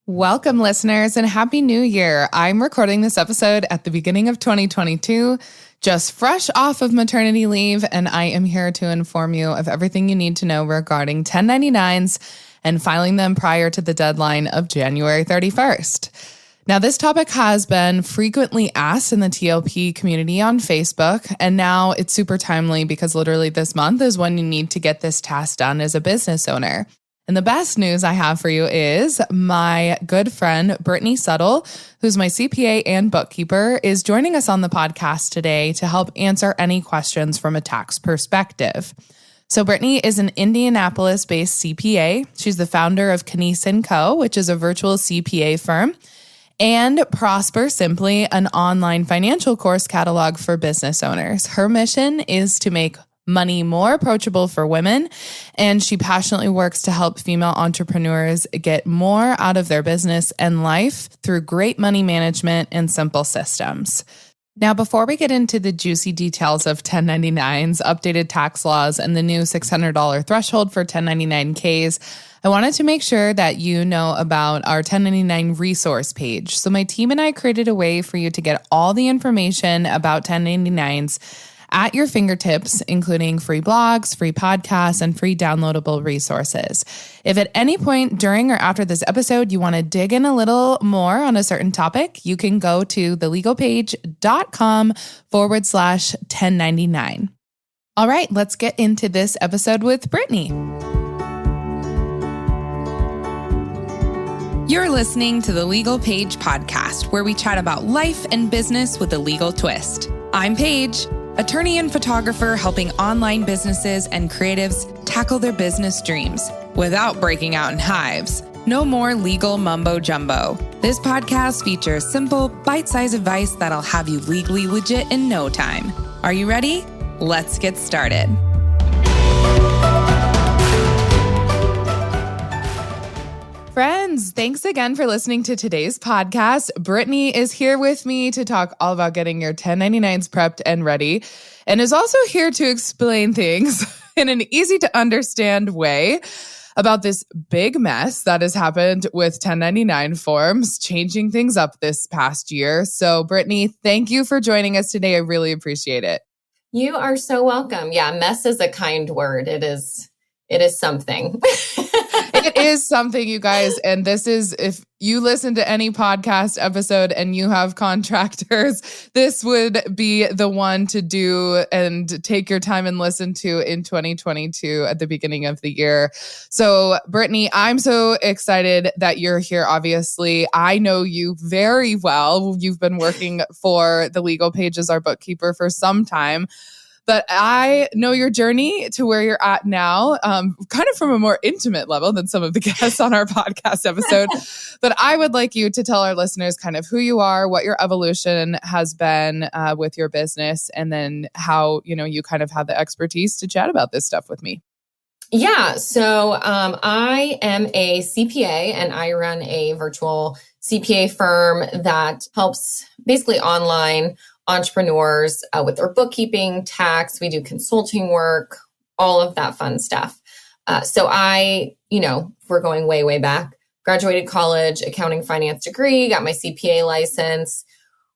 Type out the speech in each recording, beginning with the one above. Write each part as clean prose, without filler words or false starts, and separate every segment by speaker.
Speaker 1: Welcome, listeners, and Happy New Year. I'm recording this episode at the beginning of 2022, just fresh off of maternity leave, and I am here to inform you of everything you need to know regarding 1099s and filing them prior to the deadline of January 31st. Now, this topic has been frequently asked in the TLP community on Facebook, and now it's super timely because literally this month is when you need to get this task done as a business owner. And the best news I have for you is my good friend, Brittney Suttle, who's my CPA and bookkeeper, is joining us on the podcast today to help answer any questions from a tax perspective. So Brittney is an Indianapolis-based CPA. She's the founder of Knies Co, which is a virtual CPA firm, and Prosper Simply, an online financial course catalog for business owners. Her mission is to make money more approachable for women, and she passionately works to help female entrepreneurs get more out of their business and life through great money management and simple systems. Now, before we get into the juicy details of 1099s, updated tax laws, and the new $600 threshold for 1099Ks, I wanted to make sure that you know about our 1099 resource page. So my team and I created a way for you to get all the information about 1099s at your fingertips, including free blogs, free podcasts, and free downloadable resources. If at any point during or after this episode you want to dig in a little more on a certain topic, you can go to thelegalpage.com/1099. All right, let's get into this episode with Brittney. You're listening to the Legal Paige Podcast, where we chat about life and business with a legal twist. I'm Paige, attorney and photographer helping online businesses and creatives tackle their business dreams without breaking out in hives. No more legal mumbo jumbo. This podcast features simple, bite-sized advice that'll have you legally legit in no time. Are you ready? Let's get started. Friends, thanks again for listening to today's podcast. Brittney is here with me to talk all about getting your 1099s prepped and ready, and is also here to explain things in an easy to understand way about this big mess that has happened with 1099 forms, changing things up this past year. So Brittney, thank you for joining us today. I really appreciate it.
Speaker 2: You are so welcome. Yeah, mess is a kind word. It is something.
Speaker 1: It is something, you guys. And this is, if you listen to any podcast episode and you have contractors, this would be the one to do and take your time and listen to in 2022 at the beginning of the year. So Brittney, I'm so excited that you're here. Obviously, I know you very well. You've been working for the Legal Paige as our bookkeeper for some time. But I know your journey to where you're at now, kind of from a more intimate level than some of the guests on our podcast episode. But I would like you to tell our listeners kind of who you are, what your evolution has been with your business, and then how, you kind of have the expertise to chat about this stuff with me.
Speaker 2: Yeah. So I am a CPA, and I run a virtual CPA firm that helps basically online entrepreneurs with their bookkeeping, tax. We do consulting work, all of that fun stuff. So I, we're going way, way back, graduated college, accounting finance degree, got my CPA license,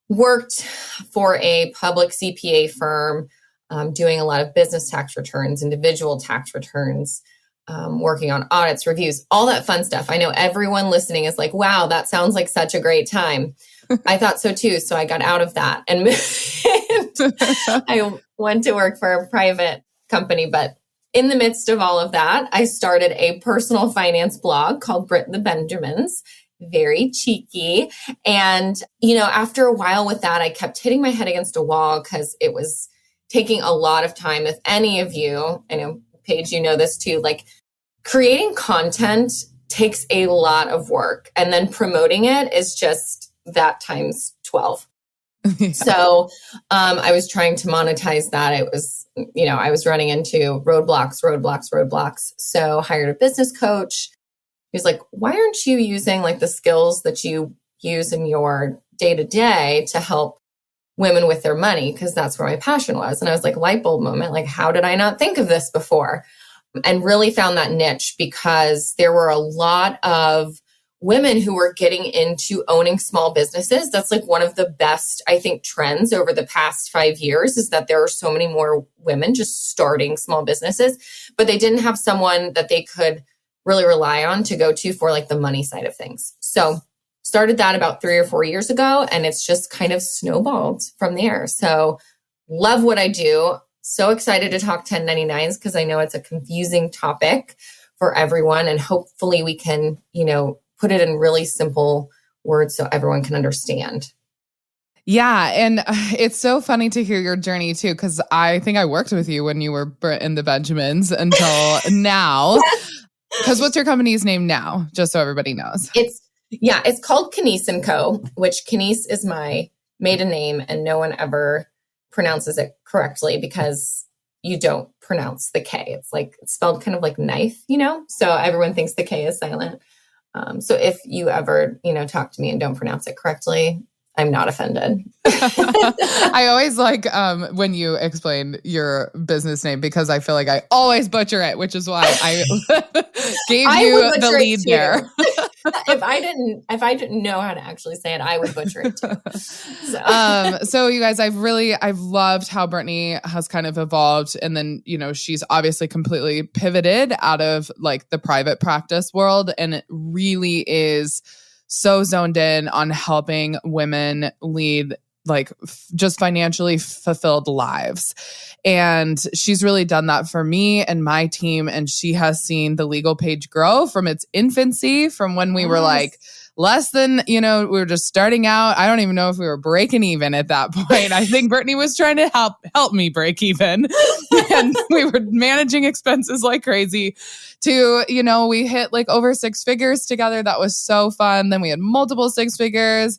Speaker 2: worked for a public CPA firm, doing a lot of business tax returns, individual tax returns, working on audits, reviews, all that fun stuff. I know everyone listening is like, wow, that sounds like such a great time. I thought so too. So I got out of that and I went to work for a private company. But in the midst of all of that, I started a personal finance blog called Britt the Benjamins. Very cheeky. And, after a while with that, I kept hitting my head against a wall because it was taking a lot of time. If any of you, I know, Paige, you know this too, like creating content takes a lot of work, and then promoting it is just that times 12. Yeah. So I was trying to monetize that. It was, I was running into roadblocks. So hired a business coach. He was like, why aren't you using like the skills that you use in your day-to-day to help women with their money? Because that's where my passion was. And I was like, light bulb moment. Like, how did I not think of this before? And really found that niche because there were a lot of women who were getting into owning small businesses. That's like one of the best, I think, trends over the past 5 years is that there are so many more women just starting small businesses, but they didn't have someone that they could really rely on to go to for like the money side of things. So started that about 3 or 4 years ago, and it's just kind of snowballed from there. So love what I do. So excited to talk 1099s because I know it's a confusing topic for everyone, and hopefully we can, put it in really simple words so everyone can understand.
Speaker 1: Yeah. And it's so funny to hear your journey too, because I think I worked with you when you were Britt and the Benjamins until now. Because what's your company's name now? Just so everybody knows.
Speaker 2: It's called Knies Co, which Knies is my maiden name, and no one ever pronounces it correctly because you don't pronounce the K. It's spelled kind of like knife, so everyone thinks the K is silent. So if you ever, talk to me and don't pronounce it correctly, I'm not offended.
Speaker 1: I always like when you explain your business name because I feel like I always butcher it, which is why I gave you the lead there.
Speaker 2: If I didn't know how to actually say it, I would butcher it too.
Speaker 1: So you guys, I've loved how Brittney has kind of evolved, and then she's obviously completely pivoted out of like the private practice world, and it really is so zoned in on helping women lead like just financially fulfilled lives. And she's really done that for me and my team. And she has seen the Legal Paige grow from its infancy, from when we were like less than, we were just starting out. I don't even know if we were breaking even at that point. I think Brittney was trying to help me break even. And we were managing expenses like crazy to, we hit like over 6 figures together. That was so fun. Then we had multiple 6 figures.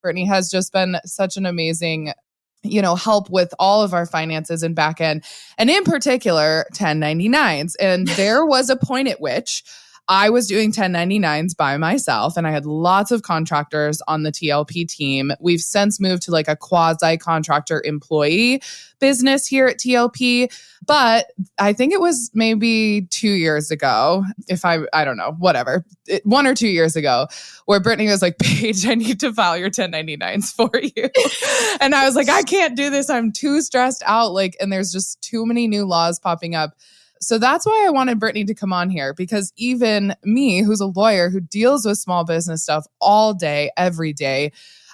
Speaker 1: Brittney has just been such an amazing, help with all of our finances and back end, and in particular, 1099s. And there was a point at which I was doing 1099s by myself, and I had lots of contractors on the TLP team. We've since moved to like a quasi-contractor employee business here at TLP, but I think it was maybe 2 years ago, I don't know, whatever, 1 or 2 years ago, where Brittney was like, Paige, I need to file your 1099s for you. And I was like, I can't do this. I'm too stressed out. And there's just too many new laws popping up. So that's why I wanted Brittney to come on here, because even me, who's a lawyer who deals with small business stuff all day, every day,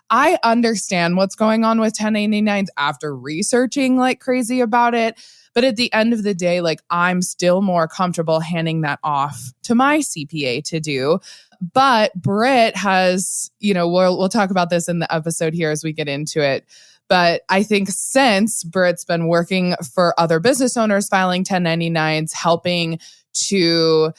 Speaker 1: I understand what's going on with 1099s after researching like crazy about it. But at the end of the day, I'm still more comfortable handing that off to my CPA to do. But Britt has, we'll talk about this in the episode here as we get into it. But I think since Britt's been working for other business owners, filing 1099s, helping to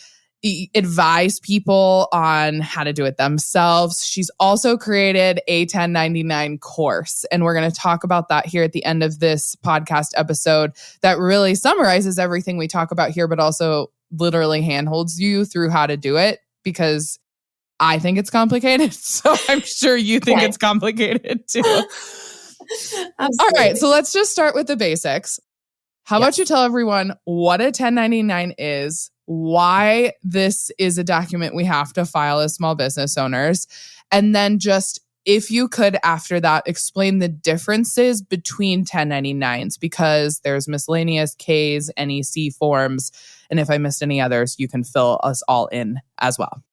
Speaker 1: advise people on how to do it themselves, she's also created a 1099 course. And we're going to talk about that here at the end of this podcast episode that really summarizes everything we talk about here, but also literally handholds you through how to do it, because I think it's complicated. So I'm sure you think it's complicated too.
Speaker 2: Absolutely.
Speaker 1: All right, so let's just start with the basics. How about you tell everyone what a 1099 is, why this is a document we have to file as small business owners, and then just, if you could, after that, explain the differences between 1099s, because there's miscellaneous Ks, NEC forms, and if I missed any others, you can fill us all in as well.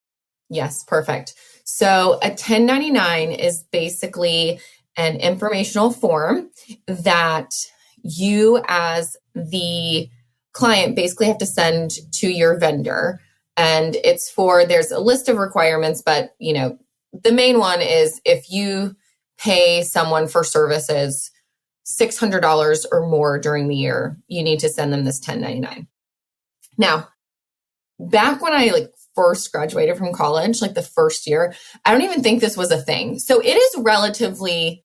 Speaker 2: Yes, perfect. So a 1099 is basically an informational form that you as the client basically have to send to your vendor. And there's a list of requirements, but the main one is if you pay someone for services $600 or more during the year, you need to send them this 1099. Now, back when I first graduated from college, the first year, I don't even think this was a thing. So it is relatively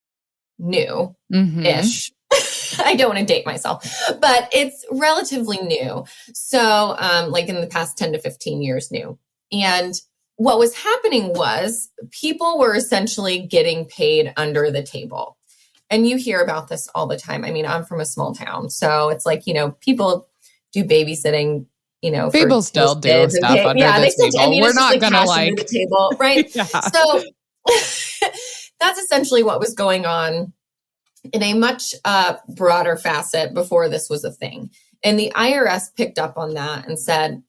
Speaker 2: new-ish. Mm-hmm. I don't want to date myself, but it's relatively new. So in the past 10 to 15 years new. And what was happening was people were essentially getting paid under the table. And you hear about this all the time. I mean, I'm from a small town. So it's people do babysitting
Speaker 1: People still do stuff under the table. We're not going to
Speaker 2: under the table, right?
Speaker 1: Yeah.
Speaker 2: So that's essentially what was going on in a much broader facet before this was a thing. And the IRS picked up on that and said,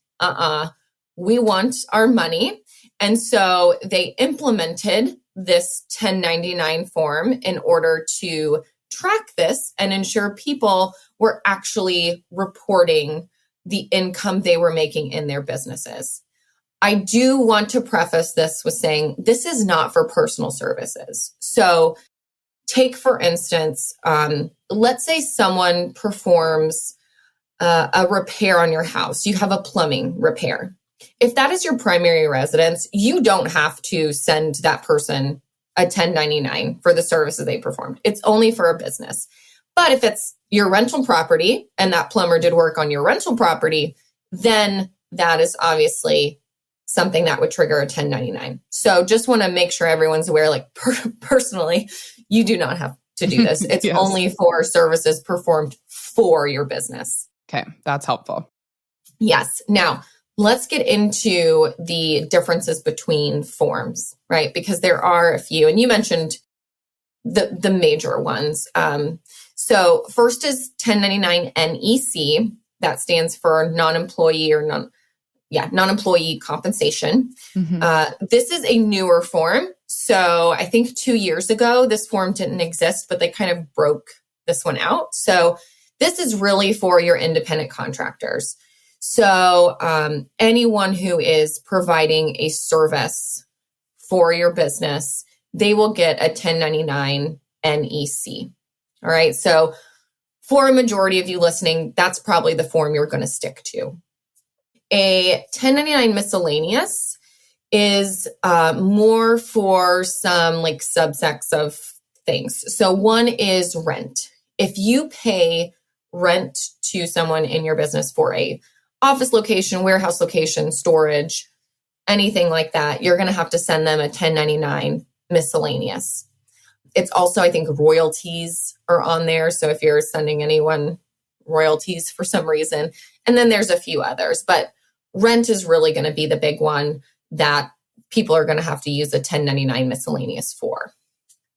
Speaker 2: we want our money. And so they implemented this 1099 form in order to track this and ensure people were actually reporting the income they were making in their businesses. I do want to preface this with saying this is not for personal services. So take, for instance, let's say someone performs a repair on your house. You have a plumbing repair. If that is your primary residence, you don't have to send that person a 1099 for the services they performed. It's only for a business. But if it's your rental property and that plumber did work on your rental property, then that is obviously something that would trigger a 1099. So just want to make sure everyone's aware, like personally, you do not have to do this. It's
Speaker 1: Yes.
Speaker 2: only for services performed for your business.
Speaker 1: Okay, that's helpful.
Speaker 2: Yes. Now, let's get into the differences between forms, right? Because there are a few, and you mentioned the major ones. So first is 1099 NEC. That stands for non-employee or non-employee compensation.
Speaker 1: Mm-hmm.
Speaker 2: This is a newer form. So I think 2 years ago, this form didn't exist, but they kind of broke this one out. So this is really for your independent contractors. So anyone who is providing a service for your business, they will get a 1099 NEC. All right. So for a majority of you listening, that's probably the form you're going to stick to. A 1099 miscellaneous is more for some like subsects of things. So one is rent. If you pay rent to someone in your business for a office location, warehouse location, storage, anything like that, you're going to have to send them a 1099 miscellaneous. It's also, I think, royalties are on there. So if you're sending anyone royalties for some reason, and then there's a few others, but rent is really going to be the big one that people are going to have to use a 1099 miscellaneous for.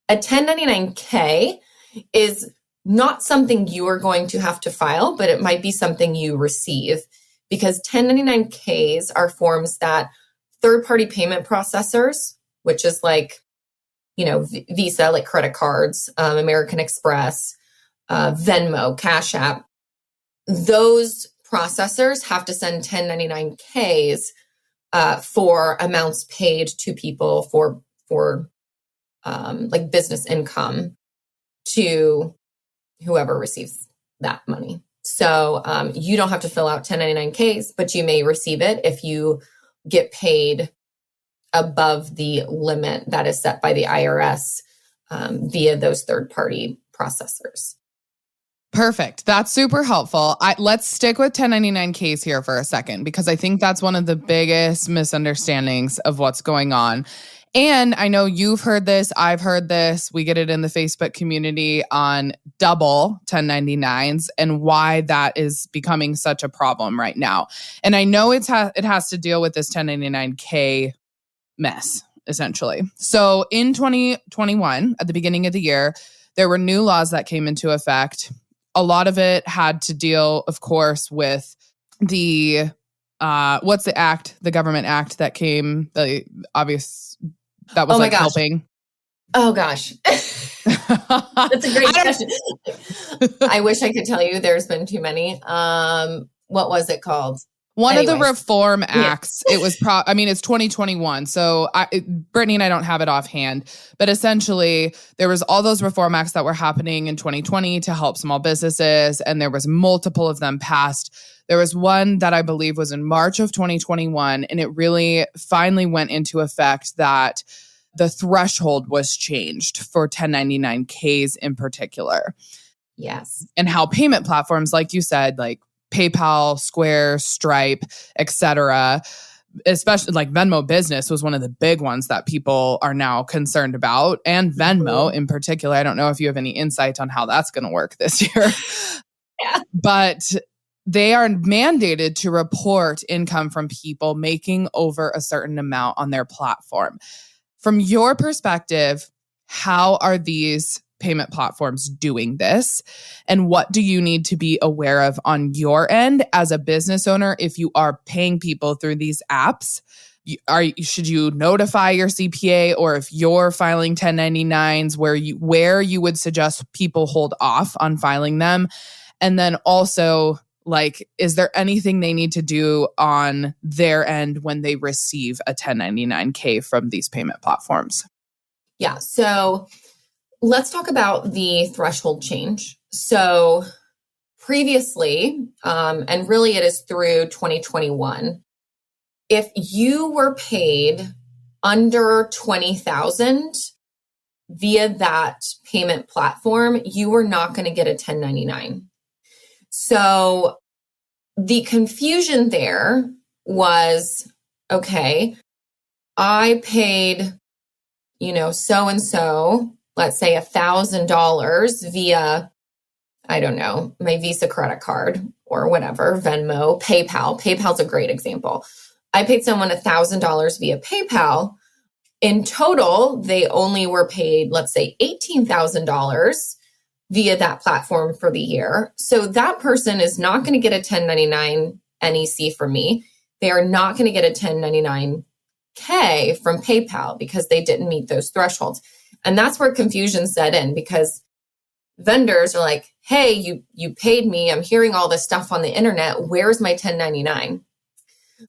Speaker 2: A 1099K is not something you are going to have to file, but it might be something you receive, because 1099Ks are forms that third-party payment processors, which is like, Visa, like credit cards, American Express, Venmo, Cash App, those processors have to send 1099Ks for amounts paid to people for like business income to whoever receives that money. So you don't have to fill out 1099Ks, but you may receive it if you get paid above the limit that is set by the IRS via those third-party processors.
Speaker 1: Perfect. That's super helpful. Let's stick with 1099Ks here for a second, because I think that's one of the biggest misunderstandings of what's going on. And I know you've heard this, I've heard this, we get it in the Facebook community on double 1099s and why that is becoming such a problem right now. And I know it has to deal with this 1099K mess, essentially. So in 2021, at the beginning of the year, there were new laws that came into effect. A lot of it had to deal, of course, with the, what's the act, the government act that came, the obvious, that was like helping.
Speaker 2: Oh gosh. That's a great question. I wish I could tell you, there's been too many. What was it called?
Speaker 1: One of the reform acts, it was, it's 2021. So Brittney and I don't have it offhand, but essentially there was all those reform acts that were happening in 2020 to help small businesses. And there was multiple of them passed. There was one that I believe was in March of 2021. And it really finally went into effect that the threshold was changed for 1099Ks in particular.
Speaker 2: Yes.
Speaker 1: And how payment platforms, like you said, like PayPal, Square, Stripe, etc., especially like Venmo Business was one of the big ones that people are now concerned about, and Venmo in particular. I don't know if you have any insight on how that's going to work this year.
Speaker 2: Yeah.
Speaker 1: But they are mandated to report income from people making over a certain amount on their platform. From your perspective, how are these payment platforms doing this? And what do you need to be aware of on your end as a business owner if you are paying people through these apps? Should you notify your CPA, or if you're filing 1099s, where you would suggest people hold off on filing them? And then also, is there anything they need to do on their end when they receive a 1099K from these payment platforms?
Speaker 2: Yeah. So let's talk about the threshold change. So previously, and really it is through 2021, if you were paid under $20,000 via that payment platform, you were not going to get a 1099. So the confusion there was, okay, I paid, so-and-so, let's say $1,000 via, I don't know, my Visa credit card or whatever, Venmo, PayPal. PayPal's a great example. I paid someone $1,000 via PayPal. In total, they only were paid, let's say, $18,000 via that platform for the year. So that person is not going to get a 1099 NEC from me. They are not going to get a 1099K from PayPal because they didn't meet those thresholds. And that's where confusion set in, because vendors are like, hey, you paid me. I'm hearing all this stuff on the internet. Where's my 1099?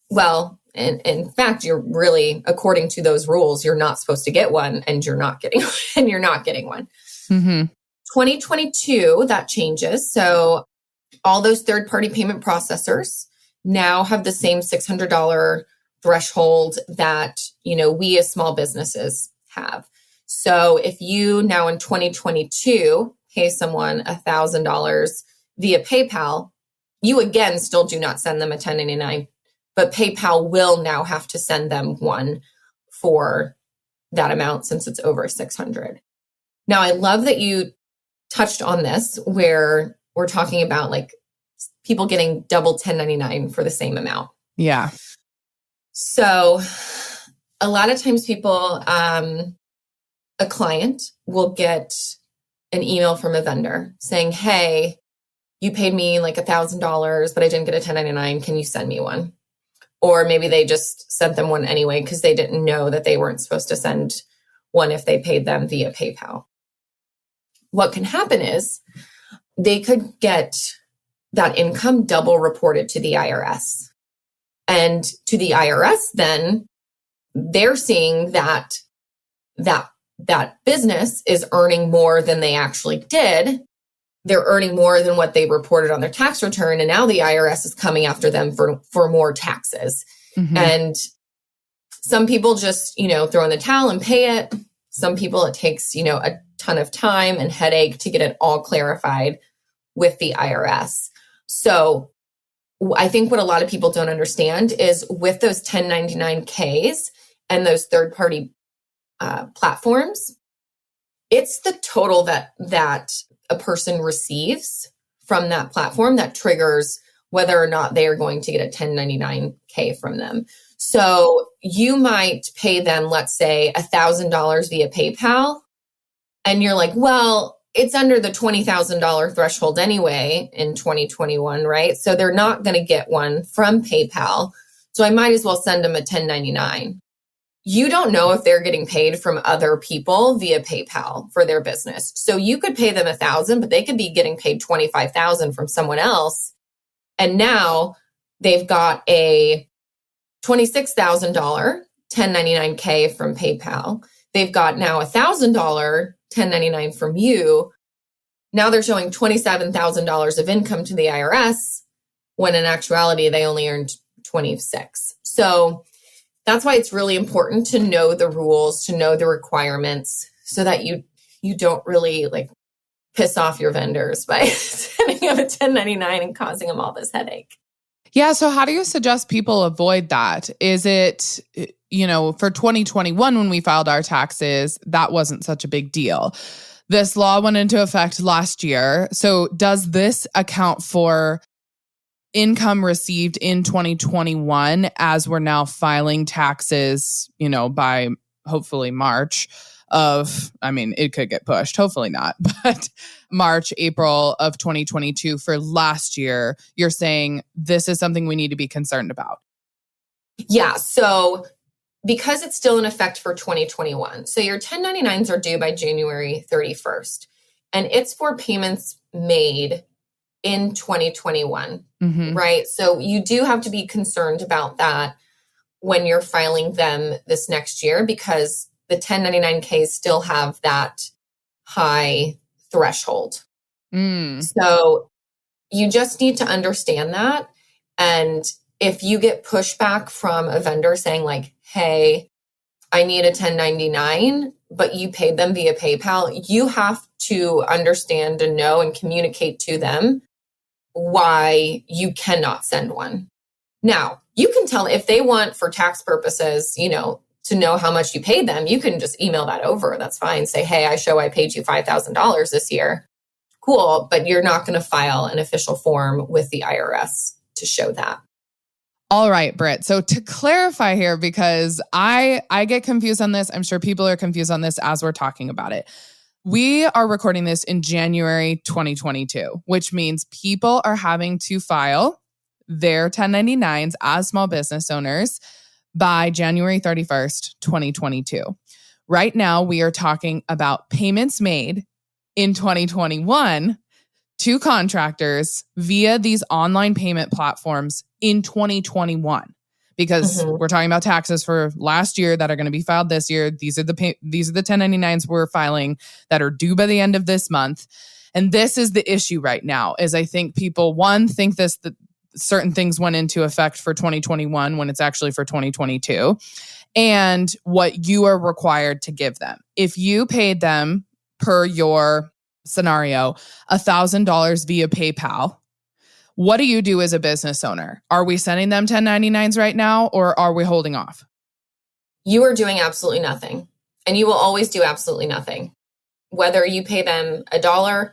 Speaker 2: Well, in fact, you're really, according to those rules, you're not supposed to get one, and you're not getting one.
Speaker 1: Mm-hmm.
Speaker 2: 2022, that changes. So all those third-party payment processors now have the same $600 threshold that, we as small businesses have. So if you now in 2022 pay someone $1,000 via PayPal, you again still do not send them a 1099, but PayPal will now have to send them one for that amount since it's over 600. Now, I love that you touched on this, where we're talking about people getting double 1099 for the same amount.
Speaker 1: Yeah.
Speaker 2: So a lot of times people, a client will get an email from a vendor saying, hey, you paid me $1,000, but I didn't get a 1099. Can you send me one? Or maybe they just sent them one anyway because they didn't know that they weren't supposed to send one if they paid them via PayPal. What can happen is they could get that income double reported to the IRS. And to the IRS, then they're seeing that business is earning more than they actually did. They're earning more than what they reported on their tax return. And now the IRS is coming after them for more taxes. Mm-hmm. And some people just, throw in the towel and pay it. Some people, it takes, a ton of time and headache to get it all clarified with the IRS. So I think what a lot of people don't understand is with those 1099Ks and those third-party platforms, it's the total that a person receives from that platform that triggers whether or not they are going to get a 1099K from them. So you might pay them, let's say, $1,000 via PayPal, and you're like, well, it's under the $20,000 threshold anyway in 2021, right? So they're not going to get one from PayPal. So I might as well send them a 1099. You don't know if they're getting paid from other people via PayPal for their business. So you could pay them $1,000, but they could be getting paid $25,000 from someone else. And now they've got a $26,000 1099K from PayPal. They've got now $1,000 1099 from you. Now they're showing $27,000 of income to the IRS when in actuality they only earned 26. So that's why it's really important to know the rules, to know the requirements, so that you don't really piss off your vendors by sending them a 1099 and causing them all this headache.
Speaker 1: Yeah. So how do you suggest people avoid that? Is it, for 2021, when we filed our taxes, that wasn't such a big deal. This law went into effect last year. So does this account for income received in 2021 as we're now filing taxes, by hopefully March it could get pushed, hopefully not, but March, April of 2022 for last year, you're saying this is something we need to be concerned about.
Speaker 2: Yeah. So because it's still in effect for 2021, so your 1099s are due by January 31st, and it's for payments made in 2021, right? So you do have to be concerned about that when you're filing them this next year, because the 1099Ks still have that high threshold. So you just need to understand that. And if you get pushback from a vendor saying like, hey, I need a 1099, but you paid them via PayPal, you have to understand and know and communicate to them why you cannot send one. Now, you can tell if they want for tax purposes, to know how much you paid them, you can just email that over. That's fine. Say, hey, I paid you $5,000 this year. Cool. But you're not going to file an official form with the IRS to show that.
Speaker 1: All right, Britt. So to clarify here, because I get confused on this, I'm sure people are confused on this as we're talking about it. We are recording this in January 2022, which means people are having to file their 1099s as small business owners by January 31st, 2022. Right now, we are talking about payments made in 2021 to contractors via these online payment platforms in 2021, because we're talking about taxes for last year that are going to be filed this year. These are the 1099s we're filing that are due by the end of this month. And this is the issue right now, is I think people, think that certain things went into effect for 2021 when it's actually for 2022, and what you are required to give them. If you paid them, per your scenario, $1,000 via PayPal, what do you do as a business owner? Are we sending them 1099s right now, or are we holding off?
Speaker 2: You are doing absolutely nothing, and you will always do absolutely nothing. Whether you pay them $1,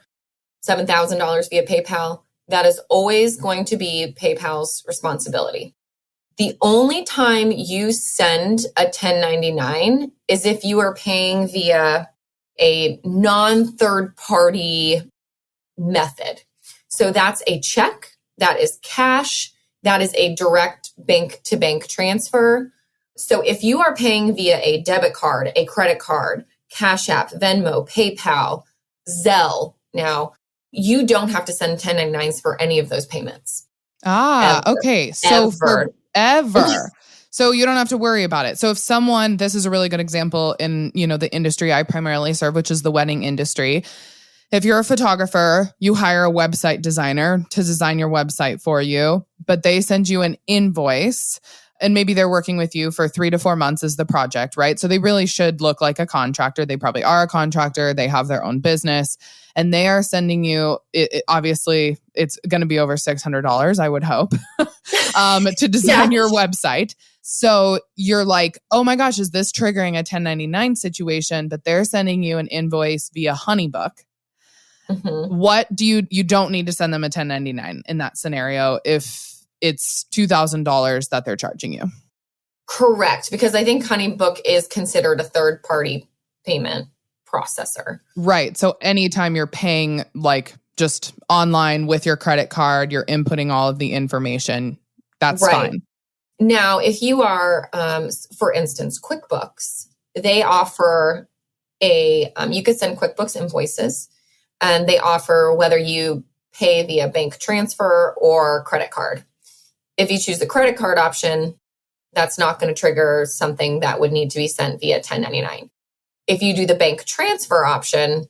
Speaker 2: $7,000 via PayPal, that is always going to be PayPal's responsibility. The only time you send a 1099 is if you are paying via a non-third party method. So that's a check, that is cash, that is a direct bank-to-bank transfer. So if you are paying via a debit card, a credit card, Cash App, Venmo, PayPal, Zelle, now, you don't have to send 1099s for any of those payments.
Speaker 1: Okay. So forever. So you don't have to worry about it. So if someone, this is a really good example in, the industry I primarily serve, which is the wedding industry. If you're a photographer, you hire a website designer to design your website for you, but they send you an invoice, and maybe they're working with you for 3 to 4 months as the project, right? So they really should look like a contractor. They probably are a contractor. They have their own business, and they are sending you, obviously, it's going to be over $600, I would hope, to design your website. So you're like, oh my gosh, is this triggering a 1099 situation? But they're sending you an invoice via Honeybook. What do you don't need to send them a 1099 in that scenario if it's $2,000 that they're charging you.
Speaker 2: Correct. Because I think Honeybook is considered a third party payment processor.
Speaker 1: Right. So anytime you're paying like just online with your credit card, you're inputting all of the information, that's fine.
Speaker 2: Now, if you are, for instance, QuickBooks, they offer you could send QuickBooks invoices, and they offer whether you pay via bank transfer or credit card. If you choose the credit card option, that's not going to trigger something that would need to be sent via 1099. If you do the bank transfer option,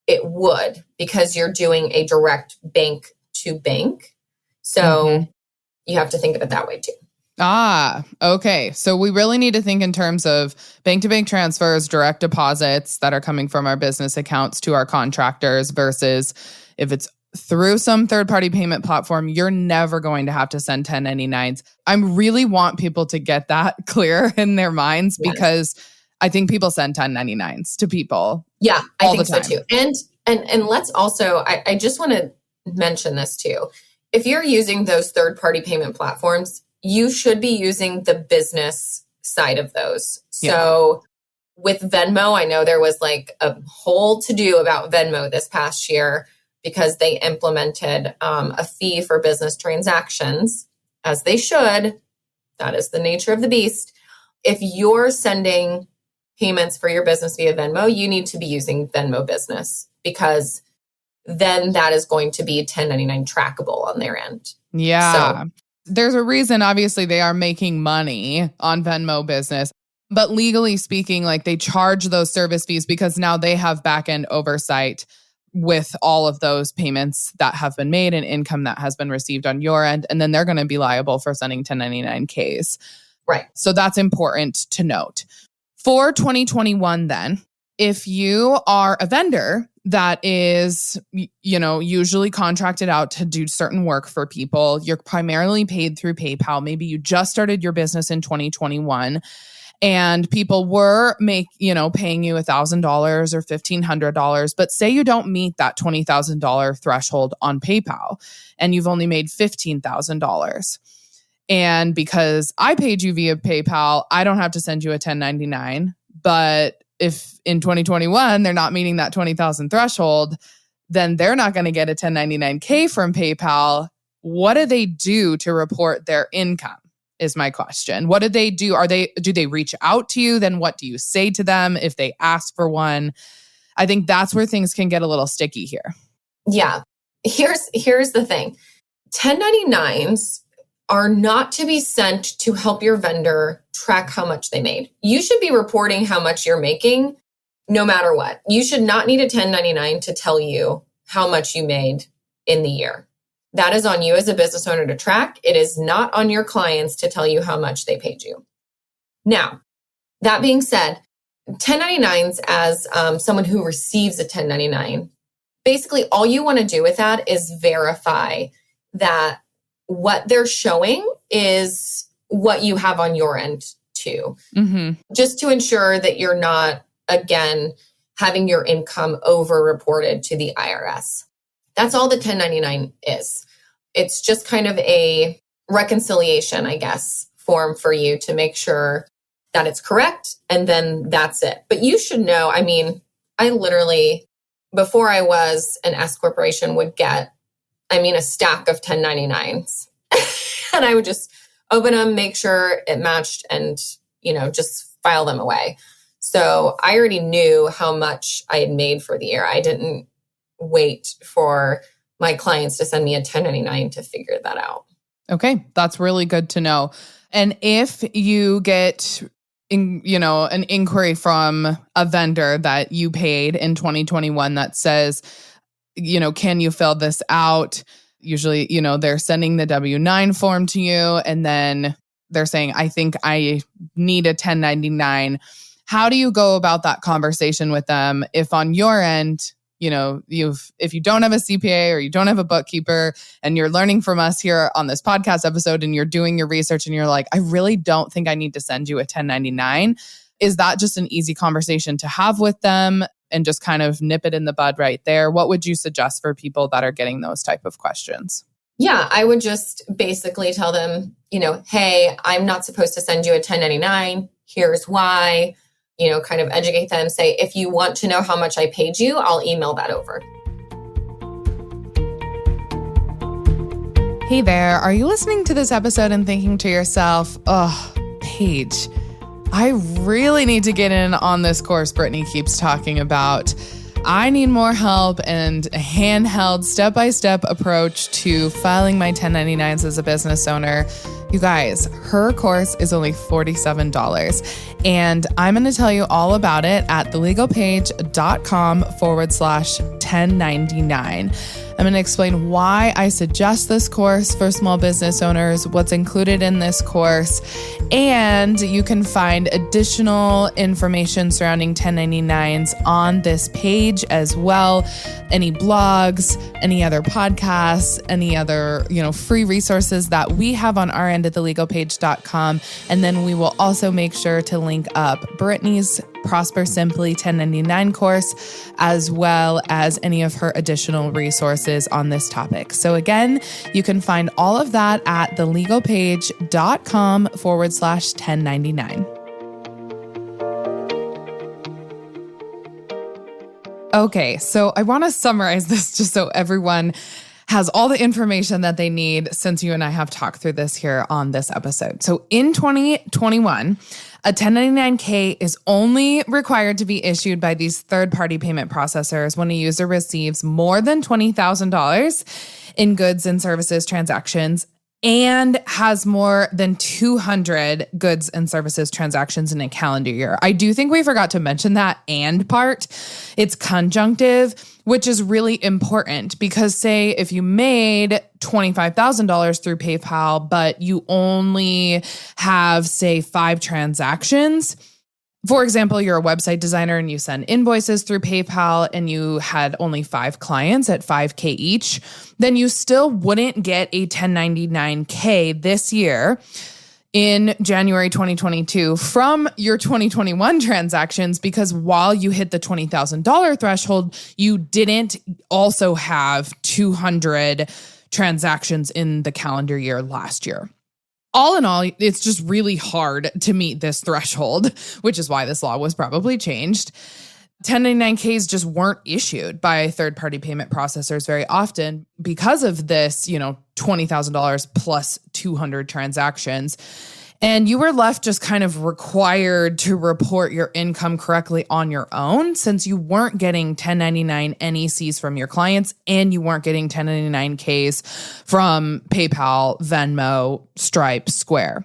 Speaker 2: it would, because you're doing a direct bank to bank. So you have to think of it that way too.
Speaker 1: Okay. So we really need to think in terms of bank-to-bank transfers, direct deposits that are coming from our business accounts to our contractors versus if it's through some third-party payment platform, you're never going to have to send 1099s. I really want people to get that clear in their minds because I think people send 1099s to people.
Speaker 2: Yeah, I think so too. And let's also, I just want to mention this too. if you're using those third-party payment platforms, you should be using the business side of those.
Speaker 1: Yeah.
Speaker 2: So with Venmo, I know there was like a whole to-do about Venmo this past year because they implemented a fee for business transactions, as they should. That is the nature of the beast. If you're sending payments for your business via Venmo, you need to be using Venmo Business, because then that is going to be 1099 trackable on their end.
Speaker 1: Yeah. So there's a reason, obviously, they are making money on Venmo Business. But legally speaking, like, they charge those service fees because now they have back-end oversight with all of those payments that have been made and income that has been received on your end. And then they're going to be liable for sending 1099Ks.
Speaker 2: Right.
Speaker 1: So that's important to note. For 2021 then, if you are a vendor that is, usually contracted out to do certain work for people, you're primarily paid through PayPal. Maybe you just started your business in 2021 and people were paying you $1,000 or $1,500, but say you don't meet that $20,000 threshold on PayPal and you've only made $15,000. And because I paid you via PayPal, I don't have to send you a 1099. But if in 2021, they're not meeting that 20,000 threshold, then they're not going to get a 1099K from PayPal. What do they do to report their income is my question. What do they do? Do they reach out to you? Then what do you say to them if they ask for one? I think that's where things can get a little sticky here.
Speaker 2: Yeah. Here's the thing. 1099s are not to be sent to help your vendor track how much they made. You should be reporting how much you're making no matter what. You should not need a 1099 to tell you how much you made in the year. That is on you as a business owner to track. It is not on your clients to tell you how much they paid you. Now, that being said, 1099s as someone who receives a 1099, basically all you want to do with that is verify that what they're showing is what you have on your end too. Mm-hmm. Just to ensure that you're not, again, having your income over-reported to the IRS. That's all the 1099 is. It's just kind of a reconciliation, I guess, form for you to make sure that it's correct. And then that's it. But you should know, I literally, before I was an S corporation, would get, a stack of 1099s. And I would just open them, make sure it matched, and, just file them away. So I already knew how much I had made for the year. I didn't wait for my clients to send me a 1099 to figure that out.
Speaker 1: Okay, that's really good to know. And if you get an inquiry from a vendor that you paid in 2021 that says, can you fill this out? Usually, they're sending the W-9 form to you and then they're saying, I think I need a 1099. How do you go about that conversation with them if on your end, if you don't have a CPA or you don't have a bookkeeper and you're learning from us here on this podcast episode and you're doing your research and you're like, I really don't think I need to send you a 1099. Is that just an easy conversation to have with them and just kind of nip it in the bud right there? What would you suggest for people that are getting those type of questions?
Speaker 2: Yeah, I would just basically tell them, hey, I'm not supposed to send you a 1099. Here's why. Kind of educate them, say, if you want to know how much I paid you, I'll email that over.
Speaker 1: Hey there, are you listening to this episode and thinking to yourself, oh, Paige, I really need to get in on this course Brittney keeps talking about. I need more help and a handheld step-by-step approach to filing my 1099s as a business owner. You guys, her course is only $47. And I'm going to tell you all about it at thelegalpaige.com/1099. I'm going to explain why I suggest this course for small business owners, what's included in this course, and you can find additional information surrounding 1099s on this page as well. Any blogs, any other podcasts, any other, free resources that we have on our end at thelegalpaige.com. And then we will also make sure to link up Brittney's Prosper Simply 1099 course, as well as any of her additional resources on this topic. So again, you can find all of that at thelegalpaige.com/1099. Okay, so I want to summarize this just so everyone has all the information that they need, since you and I have talked through this here on this episode. So in 2021, a 1099-K is only required to be issued by these third-party payment processors when a user receives more than $20,000 in goods and services transactions and has more than 200 goods and services transactions in a calendar year. I do think we forgot to mention that "and" part. It's conjunctive, which is really important because, say, if you made $25,000 through PayPal, but you only have, say, 5 transactions. For example, you're a website designer and you send invoices through PayPal and you had only 5 clients at $5,000 each, then you still wouldn't get a 1099-K this year in January 2022 from your 2021 transactions, because while you hit the $20,000 threshold, you didn't also have 200 transactions in the calendar year last year. All in all, it's just really hard to meet this threshold, which is why this law was probably changed. 1099-Ks just weren't issued by third-party payment processors very often because of this, $20,000 plus 200 transactions. And you were left just kind of required to report your income correctly on your own, since you weren't getting 1099 NECs from your clients and you weren't getting 1099-Ks from PayPal, Venmo, Stripe, Square.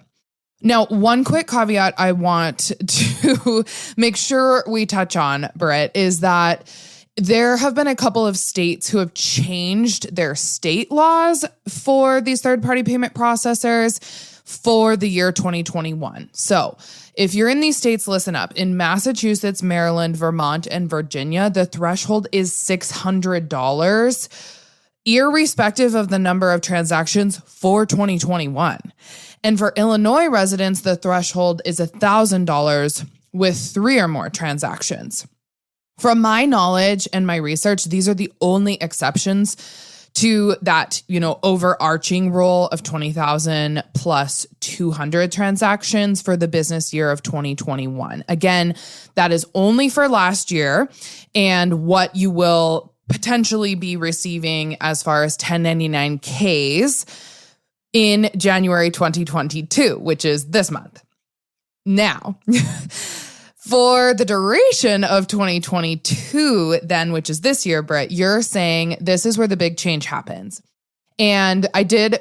Speaker 1: Now, one quick caveat I want to make sure we touch on, Britt, is that there have been a couple of states who have changed their state laws for these third-party payment processors for the year 2021. So if you're in these states, listen up. In Massachusetts, Maryland, Vermont, and Virginia, the threshold is $600, irrespective of the number of transactions for 2021. And for Illinois residents, the threshold is $1,000 with 3 or more transactions. From my knowledge and my research, these are the only exceptions to that, overarching rule of 20,000 plus 200 transactions for the business year of 2021. Again, that is only for last year and what you will potentially be receiving as far as 1099-Ks in January 2022, which is this month. Now, for the duration of 2022, then, which is this year, Britt, you're saying this is where the big change happens. And I did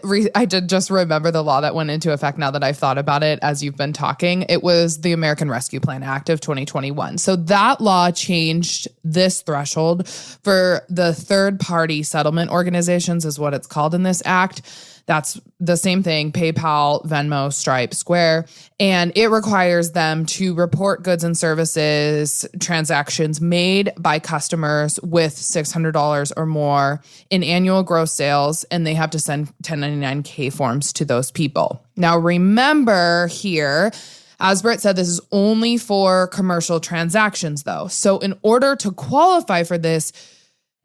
Speaker 1: just remember the law that went into effect now that I've thought about it as you've been talking. It was the American Rescue Plan Act of 2021. So that law changed this threshold for the third-party settlement organizations, is what it's called in this act. That's the same thing: PayPal, Venmo, Stripe, Square. And it requires them to report goods and services transactions made by customers with $600 or more in annual gross sales, and they have to send 1099-K forms to those people. Now, remember here, as Britt said, this is only for commercial transactions, though. So in order to qualify for this,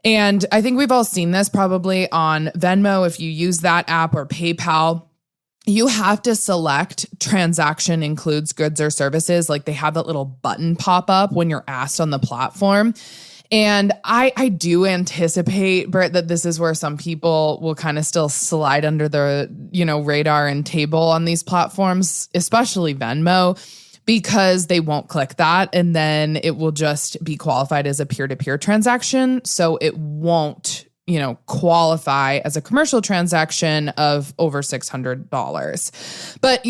Speaker 1: and I think we've all seen this probably on Venmo, if you use that app, or PayPal, you have to select transaction includes goods or services. Like, they have that little button pop up when you're asked on the platform. And I do anticipate, Britt, that this is where some people will kind of still slide under the, radar and table on these platforms, especially Venmo, because they won't click that, and then it will just be qualified as a peer-to-peer transaction. So it won't, qualify as a commercial transaction of over $600. But,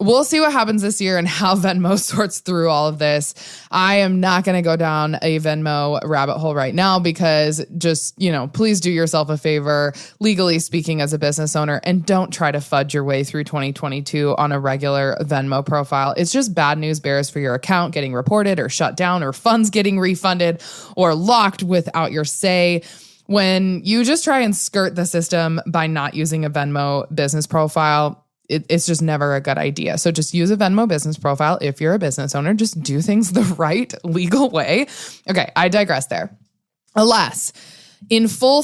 Speaker 1: we'll see what happens this year and how Venmo sorts through all of this. I am not going to go down a Venmo rabbit hole right now, because just, please do yourself a favor, legally speaking, as a business owner, and don't try to fudge your way through 2022 on a regular Venmo profile. It's just bad news bears for your account getting reported or shut down, or funds getting refunded or locked without your say. When you just try and skirt the system by not using a Venmo business profile, it's just never a good idea. So just use a Venmo business profile. If you're a business owner, just do things the right legal way. Okay, I digress there. Alas, in full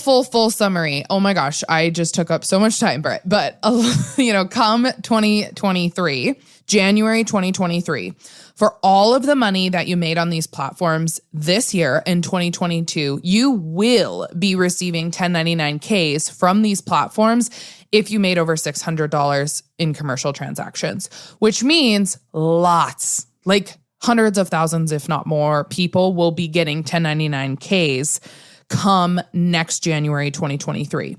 Speaker 1: summary, oh my gosh, I just took up so much time, Britt. But, come 2023, January 2023, for all of the money that you made on these platforms this year in 2022, you will be receiving 1099Ks from these platforms if you made over $600 in commercial transactions, which means lots, like hundreds of thousands, if not more, people will be getting 1099Ks come next January 2023,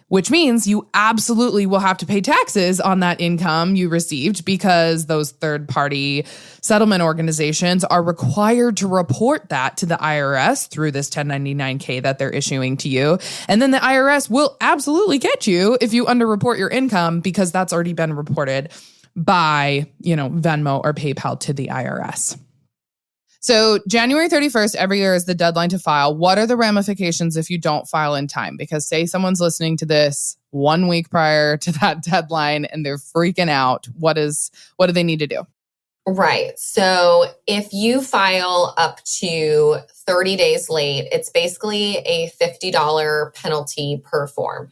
Speaker 1: which means you absolutely will have to pay taxes on that income you received because those third-party settlement organizations are required to report that to the IRS through this 1099K that they're issuing to you. And then the IRS will absolutely get you if you underreport your income because that's already been reported by, Venmo or PayPal to the IRS. So January 31st every year is the deadline to file. What are the ramifications if you don't file in time? Because say someone's listening to this 1 week prior to that deadline and they're freaking out. What do they need to do?
Speaker 2: Right. So if you file up to 30 days late, it's basically a $50 penalty per form.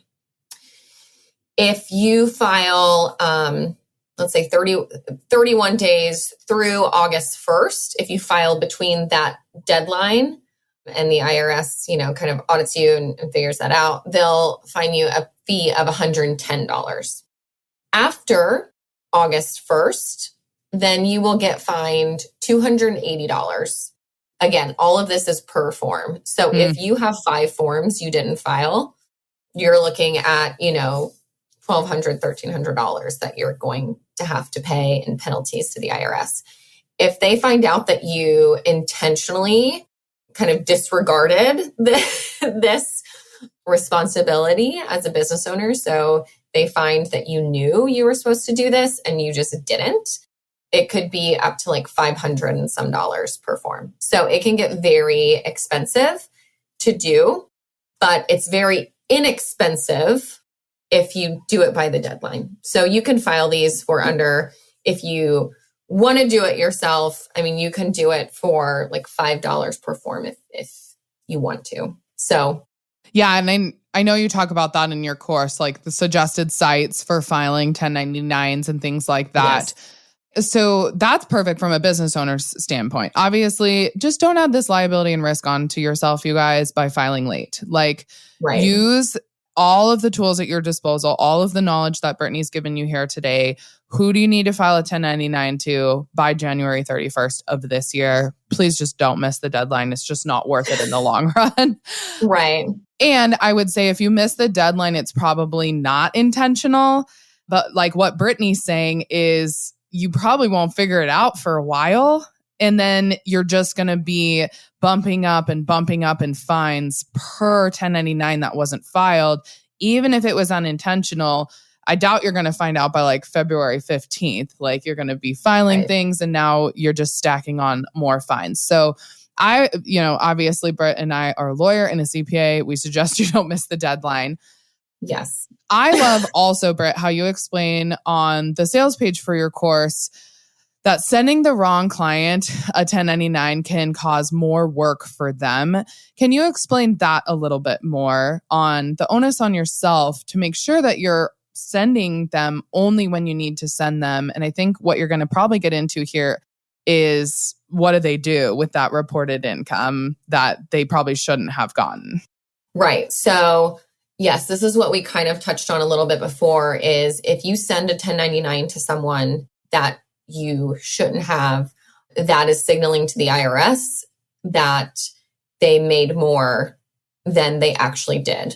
Speaker 2: If you file, let's say 31 days through August 1st, if you file between that deadline and the IRS, kind of audits you and figures that out, they'll fine you a fee of $110. After August 1st, then you will get fined $280. Again, all of this is per form. So if you have 5 forms you didn't file, you're looking at, $1,200, $1,300 that you're going to have to pay in penalties to the IRS. If they find out that you intentionally kind of disregarded this responsibility as a business owner, so they find that you knew you were supposed to do this and you just didn't, it could be up to like $500 and some dollars per form. So it can get very expensive to do, but it's very inexpensive if you do it by the deadline. So you can file these for under, if you want to do it yourself, you can do it for like $5 per form if you want to. So
Speaker 1: yeah, and I know you talk about that in your course, like the suggested sites for filing 1099s and things like that. Yes. So that's perfect from a business owner's standpoint. Obviously, just don't add this liability and risk onto yourself, you guys, by filing late. Use all of the tools at your disposal, all of the knowledge that Brittney's given you here today. Who do you need to file a 1099 to by January 31st of this year? Please just don't miss the deadline. It's just not worth it in the long run.
Speaker 2: Right.
Speaker 1: And I would say if you miss the deadline, it's probably not intentional. But like what Brittney's saying is you probably won't figure it out for a while. And then you're just going to be bumping up in fines per 1099 that wasn't filed. Even if it was unintentional, I doubt you're going to find out by like February 15th. Like you're going to be filing things and now you're just stacking on more fines. So obviously Britt and I are a lawyer and a CPA. We suggest you don't miss the deadline.
Speaker 2: Yes.
Speaker 1: I love also, Britt, how you explain on the sales page for your course that sending the wrong client a 1099 can cause more work for them. Can you explain that a little bit more on the onus on yourself to make sure that you're sending them only when you need to send them? And I think what you're going to probably get into here is what do they do with that reported income that they probably shouldn't have gotten?
Speaker 2: Right. So yes, this is what we kind of touched on a little bit before is if you send a 1099 to someone that you shouldn't have, that is signaling to the IRS that they made more than they actually did.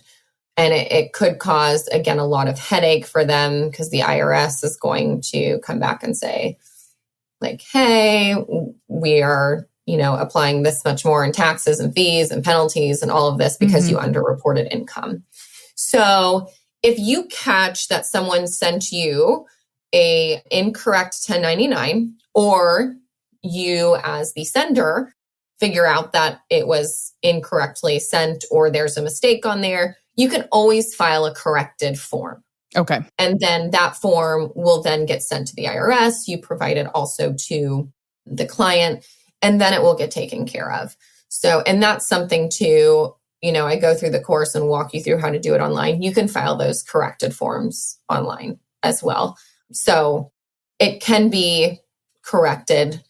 Speaker 2: And it could cause, again, a lot of headache for them because the IRS is going to come back and say, like, hey, we are, applying this much more in taxes and fees and penalties and all of this because you underreported income. So if you catch that someone sent you a incorrect 1099, or you as the sender figure out that it was incorrectly sent or there's a mistake on there, you can always file a corrected form.
Speaker 1: Okay.
Speaker 2: And then that form will then get sent to the IRS. You provide it also to the client, and then it will get taken care of. So, and that's something too, I go through the course and walk you through how to do it online. You can file those corrected forms online as well. So it can be corrected.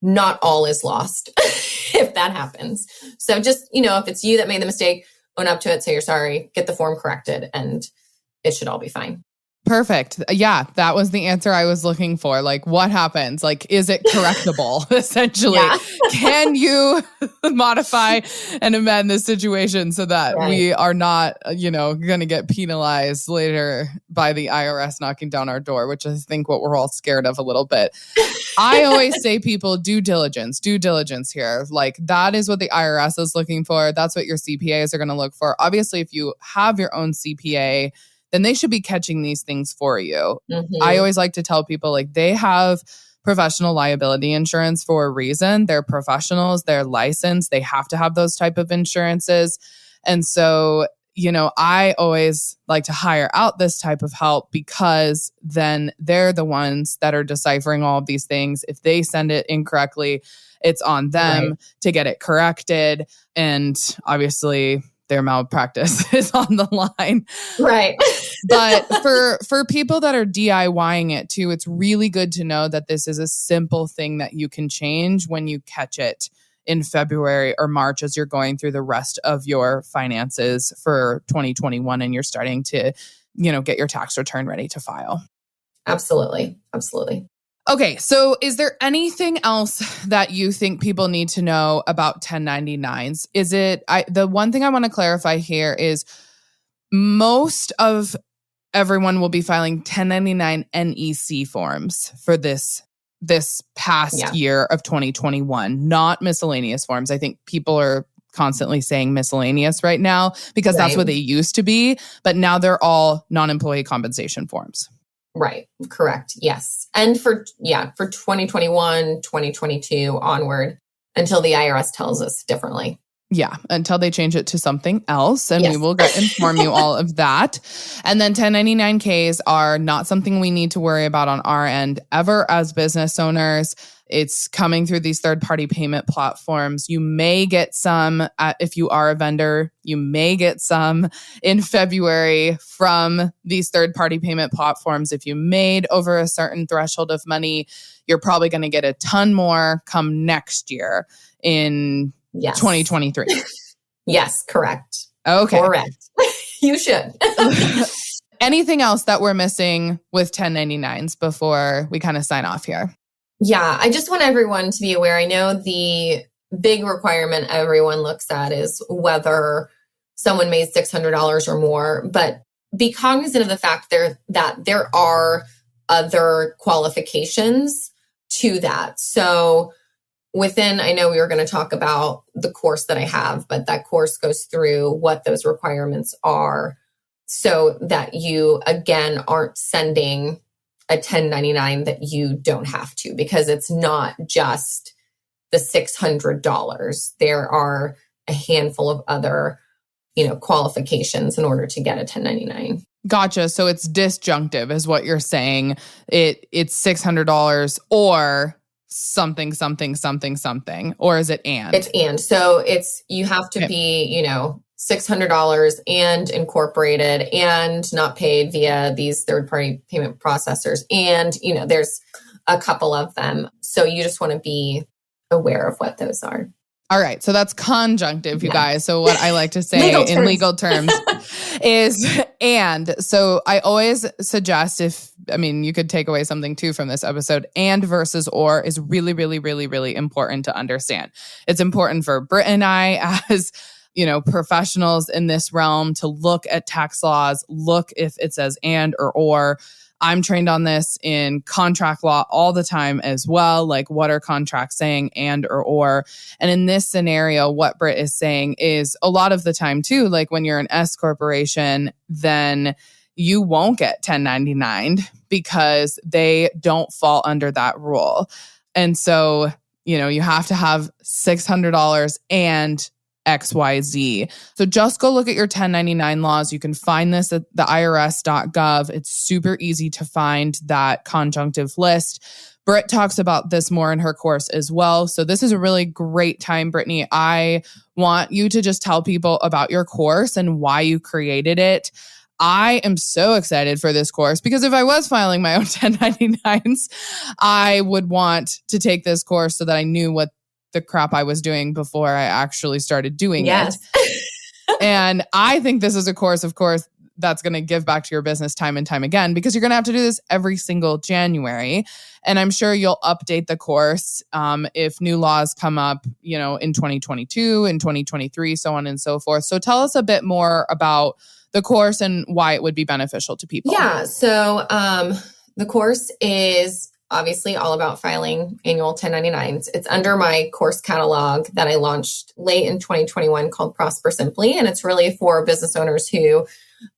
Speaker 2: Not all is lost if that happens. So just, if it's you that made the mistake, own up to it, say you're sorry, get the form corrected, and it should all be fine.
Speaker 1: Perfect. Yeah, that was the answer I was looking for. Like, what happens? Like, is it correctable, essentially? Yeah. Can you modify and amend the situation so that we are not, going to get penalized later by the IRS knocking down our door, which is, I think, what we're all scared of a little bit. I always say people due diligence here. Like, that is what the IRS is looking for. That's what your CPAs are going to look for. Obviously, if you have your own CPA, then they should be catching these things for you. Mm-hmm. I always like to tell people, like, they have professional liability insurance for a reason. They're professionals, they're licensed, they have to have those type of insurances. And so, I always like to hire out this type of help because then they're the ones that are deciphering all of these things. If they send it incorrectly, it's on them to get it corrected. And obviously, their malpractice is on the line.
Speaker 2: Right.
Speaker 1: But for people that are DIYing it too, it's really good to know that this is a simple thing that you can change when you catch it in February or March as you're going through the rest of your finances for 2021 and you're starting to, get your tax return ready to file.
Speaker 2: Absolutely. Absolutely.
Speaker 1: Okay, so is there anything else that you think people need to know about 1099s? The one thing I want to clarify here is most of everyone will be filing 1099 NEC forms for this past year of 2021, not miscellaneous forms. I think people are constantly saying miscellaneous right now because that's what they used to be, but now they're all non-employee compensation forms.
Speaker 2: Right. Correct. Yes. And for 2021, 2022 onward until the IRS tells us differently.
Speaker 1: Yeah. Until they change it to something else. And we will inform you all of that. And then 1099Ks are not something we need to worry about on our end ever as business owners. It's coming through these third-party payment platforms. You may get some, if you are a vendor, you may get some in February from these third-party payment platforms. If you made over a certain threshold of money, you're probably going to get a ton more come next year in 2023.
Speaker 2: Yes, correct.
Speaker 1: Okay.
Speaker 2: Correct. You should.
Speaker 1: Anything else that we're missing with 1099s before we kind of sign off here?
Speaker 2: Yeah, I just want everyone to be aware. I know the big requirement everyone looks at is whether someone made $600 or more, but be cognizant of the fact that there are other qualifications to that. So I know we were going to talk about the course that I have, but that course goes through what those requirements are so that you, again, aren't sending a 1099 that you don't have to, because it's not just the $600. There are a handful of other, qualifications in order to get a 1099.
Speaker 1: Gotcha. So it's disjunctive is what you're saying. It's $600 or something, or is it and?
Speaker 2: It's and. So you have to be, $600 and incorporated and not paid via these third-party payment processors. And, there's a couple of them. So you just want to be aware of what those are.
Speaker 1: All right. So that's conjunctive, you guys. So what I like to say in legal terms is and. So I always suggest you could take away something too from this episode, and versus or is really, really, really, really important to understand. It's important for Britt and I as professionals in this realm to look at tax laws, look if it says and or. I'm trained on this in contract law all the time as well. Like, what are contracts saying and or. And in this scenario, what Britt is saying is a lot of the time too, like when you're an S corporation, then you won't get 1099 because they don't fall under that rule. And so, you have to have $600 and XYZ. So just go look at your 1099 laws. You can find this at the IRS.gov. It's super easy to find that conjunctive list. Britt talks about this more in her course as well. So this is a really great time, Brittney. I want you to just tell people about your course and why you created it. I am so excited for this course because if I was filing my own 1099s, I would want to take this course so that I knew what the crap I was doing before I actually started doing it. And I think this is a course, of course, that's going to give back to your business time and time again because you're going to have to do this every single January. And I'm sure you'll update the course if new laws come up, in 2022, in 2023, so on and so forth. So tell us a bit more about the course and why it would be beneficial to people.
Speaker 2: Yeah. So the course is obviously all about filing annual 1099s. It's under my course catalog that I launched late in 2021 called Prosper Simply. And it's really for business owners who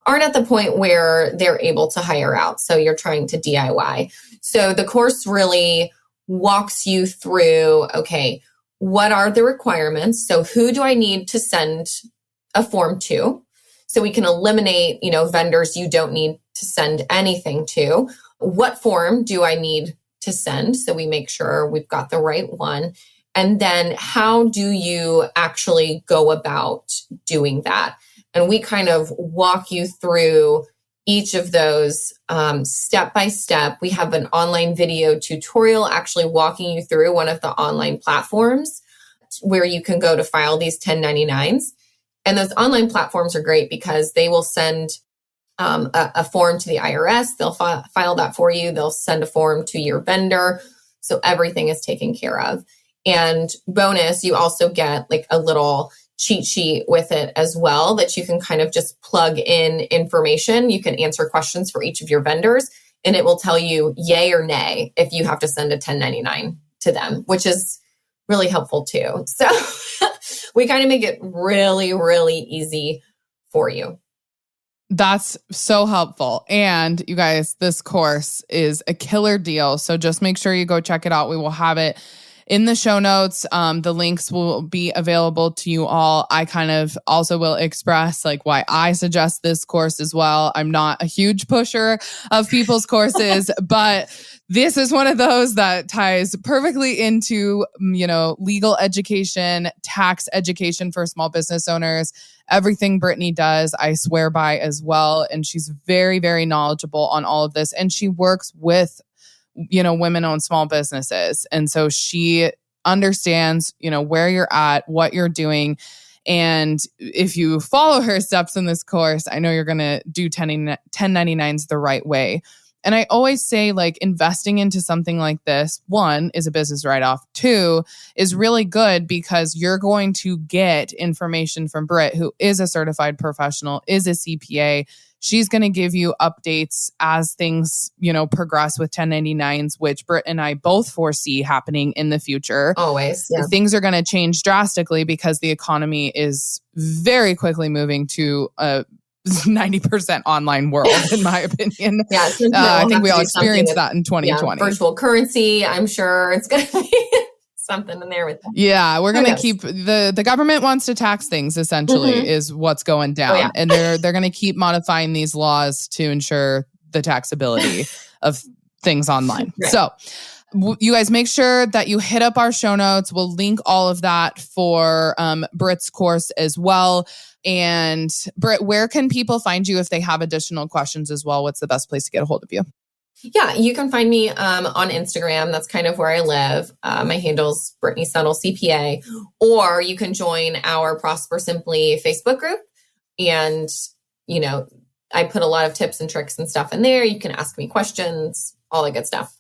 Speaker 2: aren't at the point where they're able to hire out. So you're trying to DIY. So the course really walks you through, okay, what are the requirements? So who do I need to send a form to? So we can eliminate, vendors you don't need to send anything to. What form do I need to send? So we make sure we've got the right one. And then how do you actually go about doing that? And we kind of walk you through each of those step by step. We have an online video tutorial actually walking you through one of the online platforms where you can go to file these 1099s. And those online platforms are great because they will send a form to the IRS. They'll file that for you. They'll send a form to your vendor. So everything is taken care of. And bonus, you also get like a little cheat sheet with it as well that you can kind of just plug in information. You can answer questions for each of your vendors and it will tell you yay or nay if you have to send a 1099 to them, which is really helpful too. So we kind of make it really, really easy for you.
Speaker 1: That's so helpful. And you guys, this course is a killer deal. So just make sure you go check it out. We will have it in the show notes. The links will be available to you all. I kind of also will express why I suggest this course as well. I'm not a huge pusher of people's courses, but this is one of those that ties perfectly into, legal education, tax education for small business owners. Everything Brittney does, I swear by as well. And she's very, very knowledgeable on all of this. And she works with women-owned small businesses. And so she understands, where you're at, what you're doing. And if you follow her steps in this course, I know you're going to do 1099s the right way. And I always say investing into something like this, one, is a business write-off. Two, is really good because you're going to get information from Britt, who is a certified professional, is a CPA. She's going to give you updates as things, progress with 1099s, which Britt and I both foresee happening in the future.
Speaker 2: Always. Yeah.
Speaker 1: Things are going to change drastically because the economy is very quickly moving to a 90% online world, in my opinion.
Speaker 2: Yeah,
Speaker 1: I think we all experienced that in 2020.
Speaker 2: Virtual currency, I'm sure it's going to be something in there with that.
Speaker 1: Yeah, we're going to keep the government wants to tax things, essentially, is what's going down. Oh, yeah. And they're going to keep modifying these laws to ensure the taxability of things online. Right. So you guys make sure that you hit up our show notes. We'll link all of that for Britt's course as well. And Britt, where can people find you if they have additional questions as well? What's the best place to get a hold of you?
Speaker 2: Yeah, you can find me on Instagram. That's kind of where I live. My handle's Brittney Suttle CPA. Or you can join our Prosper Simply Facebook group. And, I put a lot of tips and tricks and stuff in there. You can ask me questions, all that good stuff.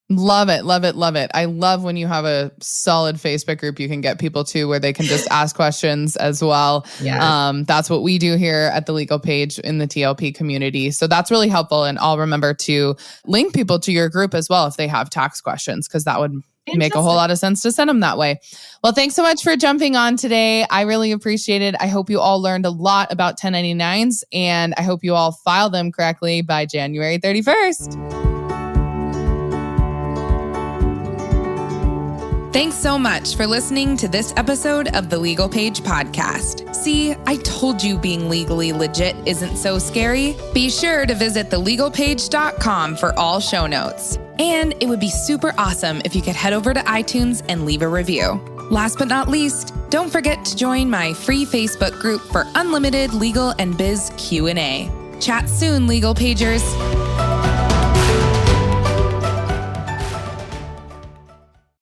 Speaker 1: Love it. Love it. Love it. I love when you have a solid Facebook group you can get people to where they can just ask questions as well. Yeah. That's what we do here at the Legal Paige in the TLP community. So that's really helpful. And I'll remember to link people to your group as well if they have tax questions, because that would make a whole lot of sense to send them that way. Well, thanks so much for jumping on today. I really appreciate it. I hope you all learned a lot about 1099s, and I hope you all file them correctly by January 31st. Thanks so much for listening to this episode of the Legal Paige Podcast. See, I told you being legally legit isn't so scary. Be sure to visit thelegalpaige.com for all show notes. And it would be super awesome if you could head over to iTunes and leave a review. Last but not least, don't forget to join my free Facebook group for unlimited legal and biz Q&A. Chat soon, Legal Pagers.